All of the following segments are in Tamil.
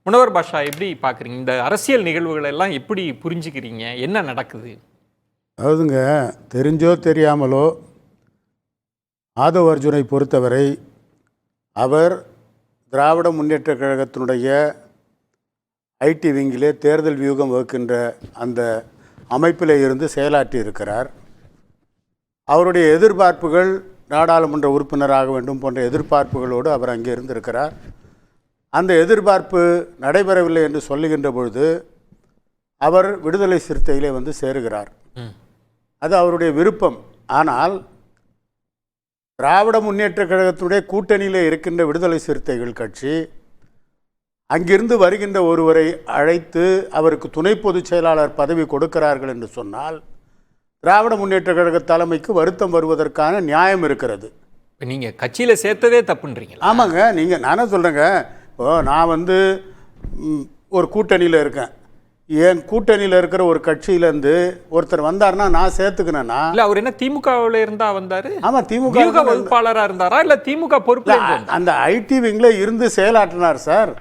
முனவர் பாஷா எப்படி பார்க்குறீங்க? இந்த அரசியல் நிகழ்வுகள் எல்லாம் எப்படி புரிஞ்சுக்கிறீங்க? என்ன நடக்குது? அதாவதுங்க, தெரிஞ்சோ தெரியாமலோ ஆதவ் அர்ஜுனை பொறுத்தவரை அவர் திராவிட முன்னேற்றக் கழகத்தினுடைய ஐடி விங்கிலே தேர்தல் வியூகம் வகுக்கின்ற அந்த அமைப்பில் இருந்து செயலாற்றி இருக்கிறார். அவருடைய எதிர்பார்ப்புகள் நாடாளுமன்ற உறுப்பினராக வேண்டும் போன்ற எதிர்பார்ப்புகளோடு அவர் அங்கே இருந்திருக்கிறார். அந்த எதிர்பார்ப்பு நடைபெறவில்லை என்று சொல்லுகின்ற பொழுது அவர் விடுதலை சிறுத்தையிலே வந்து சேருகிறார். அது அவருடைய விருப்பம். ஆனால் திராவிட முன்னேற்றக் கழகத்தினுடைய கூட்டணியில் இருக்கின்ற விடுதலை சிறுத்தைகள் கட்சி அங்கிருந்து வருகின்ற ஒருவரை அழைத்து அவருக்கு துணை பொதுச் செயலாளர் பதவி கொடுக்கிறார்கள் என்று சொன்னால் திராவிட முன்னேற்றக் கழக தலைமைக்கு வருத்தம் வருவதற்கான நியாயம் இருக்கிறது. இப்போ நீங்கள் கட்சியில் சேர்த்ததே தப்புன்றீங்களா? ஆமாங்க, நானே சொல்கிறேங்க. இப்போ நான் வந்து ஒரு கூட்டணியில் இருக்கேன். என் கூட்டணியில் இருக்கிற ஒரு கட்சியிலேருந்து ஒருத்தர் வந்தார்னா நான் சேர்த்துக்கினேன்னா இல்லை, அவர் என்ன திமுகவில் இருந்தா வந்தார்? ஆமாம், திமுக வகுப்பாளராக இருந்தாரா இல்லை திமுக பொறுப்பு? அந்த ஐடி விங்கில் இருந்து செயலாற்றினார் சார்.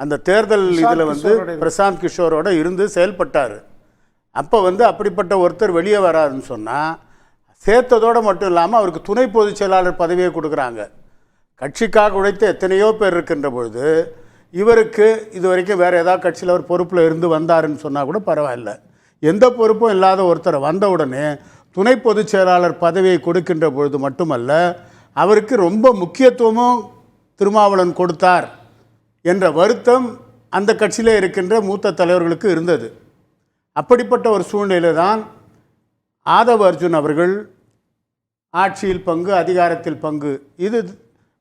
அந்த தேர்தல் இதில் வந்து பிரசாந்த் கிஷோரோட இருந்து செயல்பட்டார். அப்போ வந்து அப்படிப்பட்ட ஒருத்தர் வெளியே வராருன்னு சொன்னால் சேர்த்ததோடு மட்டும் இல்லாமல் அவருக்கு துணை பொதுச் செயலாளர் பதவியை கொடுக்குறாங்க. கட்சிக்காக உழைத்த எத்தனையோ பேர் இருக்கின்ற பொழுது இவருக்கு இது வரைக்கும் வேறு ஏதாவது கட்சியில் அவர் பொறுப்பில் இருந்து வந்தாருன்னு சொன்னால் கூட பரவாயில்ல. எந்த பொறுப்பும் இல்லாத ஒருத்தர் வந்த உடனே துணை பொதுச் செயலாளர் பதவியை கொடுக்கின்ற பொழுது மட்டுமல்ல, அவருக்கு ரொம்ப முக்கியத்துவமும் திருமாவளவன் கொடுத்தார் என்ற வருத்தம் அந்த கட்சியில் இருக்கின்ற மூத்த தலைவர்களுக்கு இருந்தது. அப்படிப்பட்ட ஒரு சூழ்நிலையில் தான் ஆதவ் அர்ஜுன் அவர்கள் ஆட்சியில் பங்கு, அதிகாரத்தில் பங்கு, இது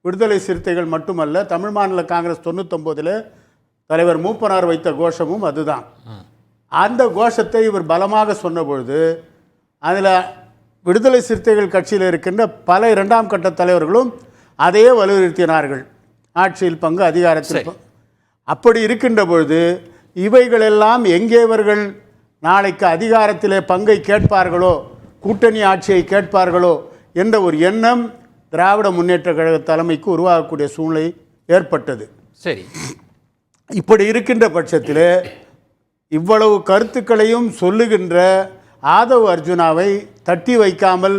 விடுதலை சிறுத்தைகள் மட்டுமல்ல, தமிழ் மாநில காங்கிரஸ் 99 தலைவர் மூப்பனார் வைத்த கோஷமும் அதுதான். அந்த கோஷத்தை இவர் பலமாக சொன்னபொழுது அதில் விடுதலை சிறுத்தைகள் கட்சியில் இருக்கின்ற பல 2ஆம் கட்ட தலைவர்களும் அதையே வலியுறுத்தினார்கள், ஆட்சியில் பங்கு, அதிகாரத்தில் பங்கு. அப்படி இருக்கின்ற பொழுது இவைகளெல்லாம் எங்கே இவர்கள் நாளைக்கு அதிகாரத்திலே பங்கை கேட்பார்களோ, கூட்டணி ஆட்சியை கேட்பார்களோ என்ற ஒரு எண்ணம் திராவிட முன்னேற்ற கழக தலைமைக்கு உருவாகக்கூடிய சூழ்நிலை ஏற்பட்டது. சரி, இப்படி இருக்கின்ற பட்சத்தில் இவ்வளவு கருத்துக்களையும் சொல்லுகின்ற ஆதவ் அர்ஜுனாவை தட்டி வைக்காமல்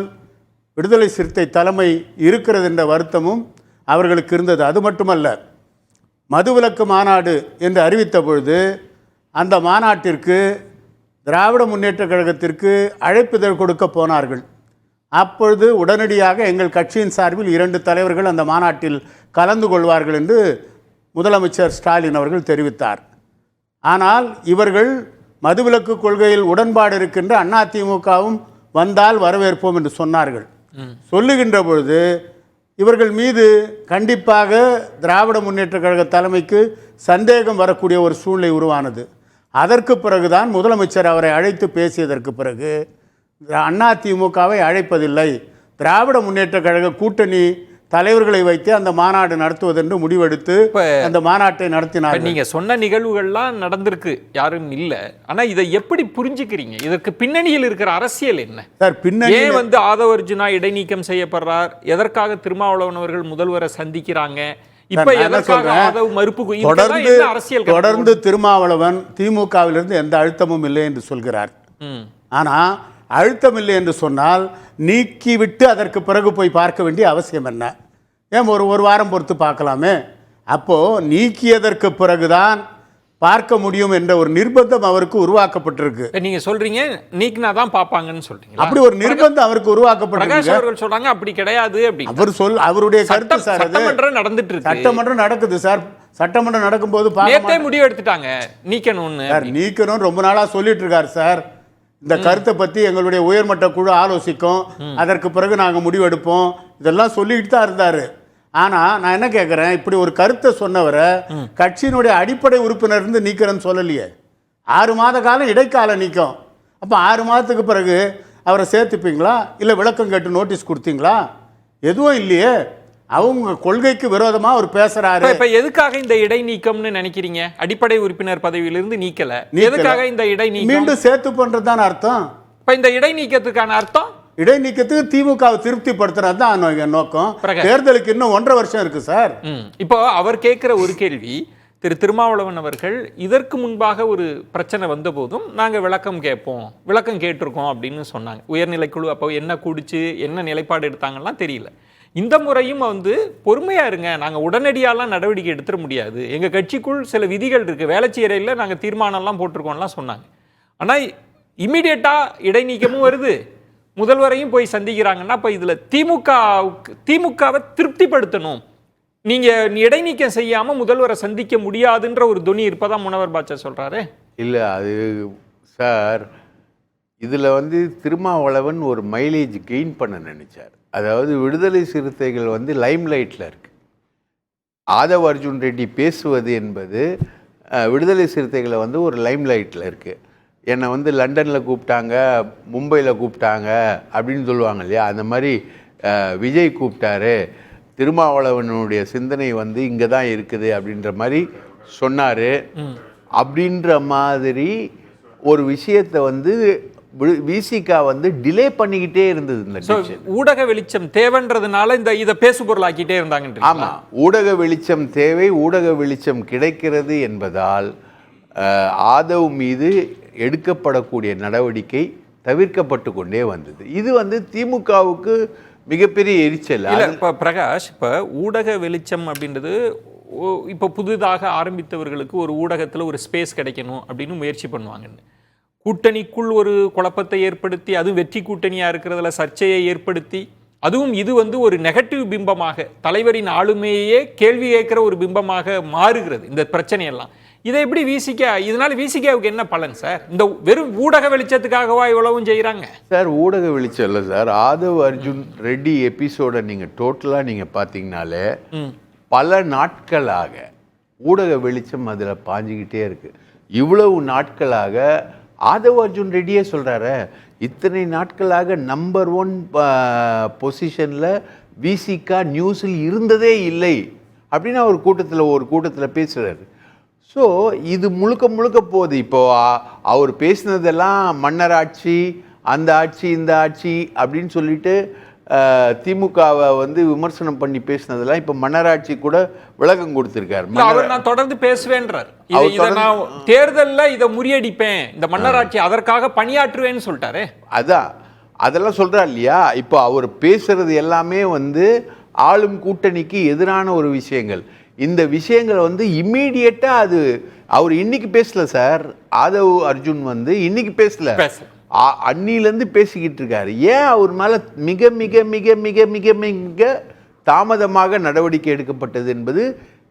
விடுதலை சிறுத்தை தலைமை இருக்கிறது என்ற வருத்தமும் அவர்களுக்கு இருந்தது. அது மட்டுமல்ல, மதுவிலக்கு மாநாடு என்று அறிவித்த பொழுது அந்த மாநாட்டிற்கு திராவிட முன்னேற்ற கழகத்திற்கு அழைப்பிதழ் கொடுக்க போனார்கள். அப்பொழுது உடனடியாக எங்கள் கட்சியின் சார்பில் 2 தலைவர்கள் அந்த மாநாட்டில் கலந்து கொள்வார்கள் என்று முதலமைச்சர் ஸ்டாலின் அவர்கள் தெரிவித்தார். ஆனால் இவர்கள் மதுவிலக்கு கொள்கையில் உடன்பாடு இருக்கின்ற அதிமுகவும் வந்தால் வரவேற்போம் என்று சொன்னார்கள். சொல்லுகின்ற பொழுது இவர்கள் மீது கண்டிப்பாக திராவிட முன்னேற்ற கழக தலைமைக்கு சந்தேகம் வரக்கூடிய ஒரு சூழ்நிலை உருவானது. அதற்கு பிறகுதான் முதலமைச்சர் அவரை அழைத்து பேசியதற்கு பிறகு அதிமுகவை அழைப்பதில்லை, திராவிட முன்னேற்ற கழக கூட்டணி தலைவர்களை வைத்து அந்த மாநாடு நடத்துவதென்று முடிவெடுத்து அந்த மாநாட்டை நடத்தினார். நீங்க சொன்ன நிகழ்வுகள்லாம் நடந்திருக்கு, யாரும் இல்லை. ஆனா இதை எப்படி புரிஞ்சுக்கிறீங்க? இதற்கு பின்னணியில் இருக்கிற அரசியல் என்ன சார்? பின்னணி ஏன் வந்து ஆதவ் அர்ஜுனா இடைநீக்கம் செய்யப்படுறார்? எதற்காக திருமாவளவன் அவர்கள் முதல்வரை சந்திக்கிறாங்க? இப்ப எதற்காக ஆதவ் மறுப்பு? தொடர்ந்து திருமாவளவன் திமுகவிலிருந்து எந்த அழுத்தமும் இல்லை என்று சொல்கிறார். ஆனா அழுத்தம் இல்லை என்று சொன்னால் நீக்கிவிட்டு அதற்கு பிறகு போய் பார்க்க வேண்டிய அவசியம் என்ன? ஏன் ஒரு வாரம் பொறுத்து பார்க்கலாமே? அப்போ நீக்கியதற்கு பிறகுதான் பார்க்க முடியும் என்ற ஒரு நிர்பந்தம் அவருக்கு உருவாக்கப்பட்டிருக்கு. நீங்க சொல்றீங்க நீக்கினாதான் பாப்பாங்கன்னு சொல்றீங்க. அப்படி ஒரு நிர்பந்தம் அவருக்கு உருவாக்கப்பட்டிருக்கு. சொல்றாங்க அப்படி கிடையாது. அப்படி அவருடைய கருத்து சார். சட்டமன்றம் நடந்துட்டு இருக்கு. சட்டமன்றம் நடக்குது சார். சட்டமன்றம் நடக்கும்போது முடிவு எடுத்துட்டாங்க நீக்கணும்னு. நீக்கணும் ரொம்ப நாளா சொல்லிட்டு இருக்காரு சார். இந்த கருத்தை பற்றி எங்களுடைய உயர்மட்ட குழு ஆலோசிக்கும், அதற்கு பிறகு நாங்கள் முடிவெடுப்போம், இதெல்லாம் சொல்லிட்டு தான் இருந்தார். ஆனால் நான் என்ன கேட்குறேன், இப்படி ஒரு கருத்தை சொன்னவரை கட்சியினுடைய அடிப்படை உறுப்பினர் இருந்து நீக்கிறேன்னு சொல்லலையே. 6 மாத காலம் இடைக்கால நீக்கம். அப்போ 6 மாதத்துக்கு பிறகு அவரை சேர்த்துப்பீங்களா, இல்லை விளக்கம் கேட்டு நோட்டீஸ் கொடுத்தீங்களா? எதுவும் இல்லையே. அவங்க கொள்கைக்கு விரோதமா அவர் பேசுறாரு. இப்ப எதுக்காக இந்த இடைநீக்கம்னு நினைக்கிறீங்க? அடிப்படை உறுப்பினர் பதவியிலிருந்து நீக்கல, எதுக்காக இந்த இடைநீக்கம்? மீண்டும் சேர்த்து பண்றதுதான் அர்த்தம். இப்ப இந்த இடைநீக்கத்துக்கான அர்த்தம், இடைநீக்கத்துக்கு திமுகவை திருப்திப்படுத்துறது தான் நோக்கம். தேர்தலுக்கு இன்னும் 1.5 வருஷம் இருக்கு சார். இப்போ அவர் கேட்கிற ஒரு கேள்வி, திரு திருமாவளவன் அவர்கள் இதற்கு முன்பாக ஒரு பிரச்சனை வந்தபோதும் நாங்கள் விளக்கம் கேட்டிருக்கோம் அப்படின்னு சொன்னாங்க. உயர்நிலைக்குழு அப்போ என்ன கூடிச்சு, என்ன நிலைப்பாடு எடுத்தாங்கலாம் தெரியல. இந்த முறையும் பொறுமையாக இருங்க, நாங்கள் உடனடியாலாம் நடவடிக்கை எடுத்துட முடியாது, எங்கள் கட்சிக்குள் சில விதிகள் இருக்குது, வேளச்சேரியில் நாங்கள் தீர்மானம்லாம் போட்டிருக்கோம்லாம் சொன்னாங்க. ஆனால் இம்மிடியட்டாக இடைநீக்கமும் வருது, முதல்வரையும் போய் சந்திக்கிறாங்கன்னா அப்போ இதில் திமுகவை திருப்திப்படுத்தணும், நீங்கள் இடைநீக்கம் செய்யாமல் முதல்வரை சந்திக்க முடியாதுன்ற ஒரு துணி இருப்பதான் முனவர் பாட்சா சொல்கிறாரு. இல்லை அது சார், இதில் திருமாவளவன் ஒரு மைலேஜ் கெயின் பண்ண நினைச்சார். அதாவது விடுதலை சிறுத்தைகள் லைம் லைட்டில் இருக்கு. ஆதவ் அர்ஜுன் ரெட்டி பேசுவது என்பது விடுதலை சிறுத்தைகளை ஒரு லைம் லைட்டில் இருக்குது. என்னை லண்டனில் கூப்பிட்டாங்க, மும்பையில் கூப்பிட்டாங்க அப்படின்னு சொல்லுவாங்க இல்லையா, அந்த மாதிரி விஜய் கூப்பிட்டாரு, திருமாவளவனுடைய சிந்தனை இங்கே தான் இருக்குது அப்படின்ற மாதிரி சொன்னார். அப்படின்ற மாதிரி ஒரு விஷயத்தை விசிகா டிலே பண்ணிக்கிட்டே இருந்தது. இந்த ஊடக வெளிச்சம் தேவைன்றதுனால இதை பேசு பொருளாக்கிட்டே இருந்தாங்க. ஆமாம், ஊடக வெளிச்சம் தேவை, ஊடக வெளிச்சம் கிடைக்கிறது என்பதால் ஆதவ் மீது எடுக்கப்படக்கூடிய நடவடிக்கை தவிர்க்கப்பட்டு கொண்டே வந்தது. இது திமுகவுக்கு மிகப்பெரிய எரிச்சல். இப்போ பிரகாஷ், இப்போ ஊடக வெளிச்சம் அப்படின்றது இப்போ புதிதாக ஆரம்பித்தவர்களுக்கு ஒரு ஊடகத்தில் ஒரு ஸ்பேஸ் கிடைக்கணும் அப்படின்னு முயற்சி பண்ணுவாங்கன்னு, கூட்டணிக்குள் ஒரு குழப்பத்தை ஏற்படுத்தி, அது வெற்றி கூட்டணியாக இருக்கிறதுல சர்ச்சையை ஏற்படுத்தி, அதுவும் இது ஒரு நெகட்டிவ் பிம்பமாக, தலைவரின் ஆளுமையே கேள்வி கேட்கிற ஒரு பிம்பமாக மாறுகிறது இந்த பிரச்சனையெல்லாம். இதை எப்படி இதனால விசிகாவுக்கு என்ன பலன் சார்? இந்த வெறும் ஊடக வெளிச்சத்துக்காகவா இவ்வளவும் செய்யறாங்க சார்? ஊடக வெளிச்சம் இல்லை சார். ஆதவ் அர்ஜுன் ரெட்டி எபிசோட நீங்க டோட்டலா நீங்க பாத்தீங்கன்னாலே பல நாட்களாக ஊடக வெளிச்சம் அதுல பாஞ்சுக்கிட்டே இருக்கு. இவ்வளவு நாட்களாக ஆதவ் அர்ஜுன் ரெட்டியே சொல்றாரு, இத்தனை நாட்களாக நம்பர் 1 பொசிஷன்ல விசிகா நியூஸில் இருந்ததே இல்லை அப்படின்னு அவர் ஒரு கூட்டத்தில் பேசுறாரு. ஸோ இது முழுக்க போகுது. இப்போ அவர் பேசினதெல்லாம் மன்னராட்சி, அந்த ஆட்சி, இந்த ஆட்சி அப்படின்னு சொல்லிட்டு திமுகவை விமர்சனம் பண்ணி பேசினதெல்லாம் இப்போ மன்னராட்சி கூட விளக்கம் கொடுத்திருக்காரு. அவர் நான் தொடர்ந்து பேசுவேன்றார். நான் தேர்தலில் இதை முறியடிப்பேன், இந்த மன்னராட்சி அதற்காக பணியாற்றுவேன்னு சொல்லிட்டாரு. அதெல்லாம் சொல்றாரு இல்லையா? இப்போ அவர் பேசுறது எல்லாமே ஆளும் கூட்டணிக்கு எதிரான ஒரு விஷயங்கள். இந்த விஷயங்கள் இம்மீடியட்டா அவர் இன்னைக்கு பேசல சார். ஆதவ் அர்ஜுன் இன்னைக்கு பேசல, அன்னிலேருந்து பேசிக்கிட்டு இருக்காரு. ஏன் அவர் மேல மிக மிக மிக மிக மிக மிக தாமதமாக நடவடிக்கை எடுக்கப்பட்டது என்பது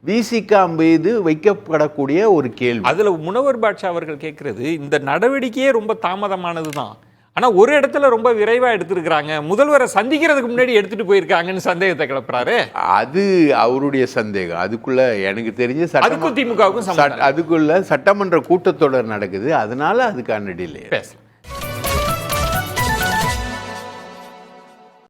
விசிகா மீது வைக்கப்படக்கூடிய ஒரு கேள்வி. அதுல முனவர் பாட்சா அவர்கள் கேட்கறது, இந்த நடவடிக்கையே ரொம்ப தாமதமானது தான், ஆனா ஒரு இடத்துல ரொம்ப விரைவா எடுத்திருக்கிறாங்க, முதல்வரை சந்திக்கிறதுக்கு முன்னாடி எடுத்துட்டு போயிருக்காங்கன்னு சந்தேகத்தை கிளப்புறாரு. அது அவருடைய சந்தேகம். அதுக்குள்ள எனக்கு தெரிஞ்ச திமுகவுக்கும் அதுக்குள்ள சட்டமன்ற கூட்டத்தொடர் நடக்குது, அதனால அதுக்கான டிலே.